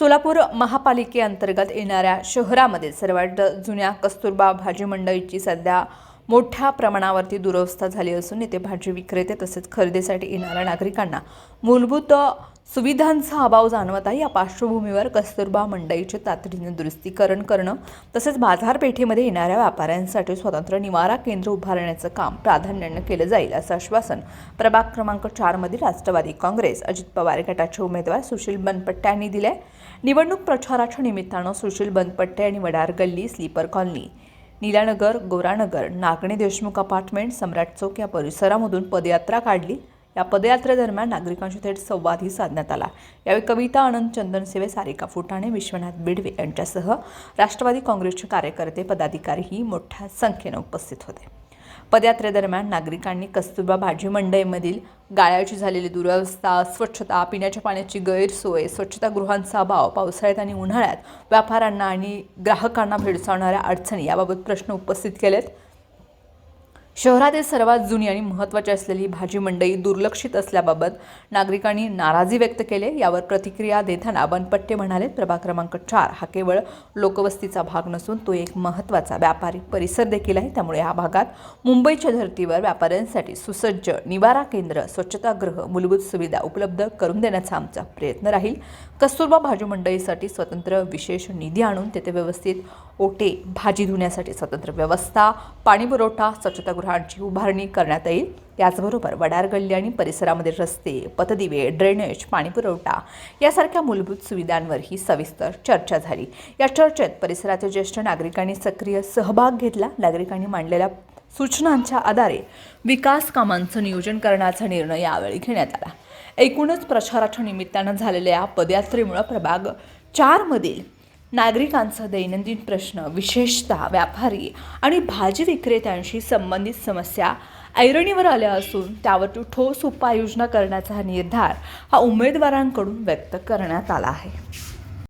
सोलापूर महापालिकेअंतर्गत येणाऱ्या शहरामध्ये सर्वात जुन्या कस्तुरबा भाजी मंडईची सध्या मोठ्या प्रमाणावरती दुरवस्था झाली असून येथे भाजी विक्रेते तसेच खरेदीसाठी येणाऱ्या नागरिकांना मूलभूत सुविधांचा अभाव जाणवत आहे। या पार्श्वभूमीवर कस्तुरबा मंडईचे तातडीने दुरुस्तीकरण करणं तसेच बाजारपेठेमध्ये येणाऱ्या व्यापाऱ्यांसाठी स्वतंत्र निवारा केंद्र उभारण्याचं काम प्राधान्याने केलं जाईल असं आश्वासन प्रभाग क्रमांक 4 मधील राष्ट्रवादी काँग्रेस अजित पवार गटाचे उमेदवार सुशील बनपट्टे यांनी दिले। निवडणूक प्रचाराच्या निमित्तानं सुशील बनपट्टे आणि वडार गल्ली, sleeper colony, Neelanagar, Goranagar, Nagane Deshmukh apartment, Samrat Chowk या परिसरामधून पदयात्रा काढली। या पदयात्रेदरम्यान नागरिकांशी थेट संवादही साधण्यात आला। यावेळी कविता आनंद, चंदनसेवे, सारिका फुटाणे, विश्वनाथ बिडवे यांच्यासह राष्ट्रवादी काँग्रेसचे कार्यकर्ते, पदाधिकारीही मोठ्या संख्येने उपस्थित होते। पदयात्रेदरम्यान नागरिकांनी कस्तुरबा भाजी मंडईमधील गाळ्याची झालेली दुरवस्था, अस्वच्छता, पिण्याच्या पाण्याची गैरसोय, स्वच्छतागृहांचा अभाव, पावसाळ्यात आणि उन्हाळ्यात व्यापाऱ्यांना आणि ग्राहकांना भेडसावणाऱ्या अडचणी याबाबत प्रश्न उपस्थित केलेत। शहरातील सर्वात जुनी आणि महत्त्वाची असलेली भाजी मंडई दुर्लक्षित असल्याबाबत नागरिकांनी नाराजी व्यक्त केली। यावर प्रतिक्रिया देताना बनपट्टे म्हणाले, प्रभाग क्रमांक 4 हा केवळ लोकवस्तीचा भाग नसून तो एक महत्त्वाचा व्यापारी परिसर देखील आहे। त्यामुळे या भागात मुंबईच्या धर्तीवर व्यापाऱ्यांसाठी सुसज्ज निवारा केंद्र, स्वच्छतागृह, मूलभूत सुविधा उपलब्ध करून देण्याचा आमचा प्रयत्न राहील। कस्तुरबा भाजी मंडईसाठी स्वतंत्र विशेष निधी आणून तेथे व्यवस्थित ओटे, भाजी धुण्यासाठी स्वतंत्र व्यवस्था, पाणी पुरवठा, स्वच्छतागृहांची उभारणी करण्यात येईल। याचबरोबर वडार गल्ली आणि परिसरामध्ये रस्ते, पथदिवे, ड्रेनेज, पाणी पुरवठा यासारख्या मूलभूत सुविधांवरही सविस्तर चर्चा झाली। या चर्चेत परिसरातील ज्येष्ठ नागरिकांनी सक्रिय सहभाग घेतला। नागरिकांनी मांडलेल्या सूचनांच्या आधारे विकास कामांचं नियोजन करण्याचा निर्णय यावेळी घेण्यात आला। एकूणच प्रचाराच्या निमित्तानं झालेल्या पदयात्रेमुळे प्रभाग 4 मधील नागरिकांचा दैनंदिन प्रश्न, विशेषतः व्यापारी आणि भाजी विक्रेत्यांशी संबंधित समस्या ऐरणीवर आल्या असून त्यावर ठोस उपाययोजना करण्याचा निर्धार हा उमेदवारांकडून व्यक्त करण्यात आला आहे।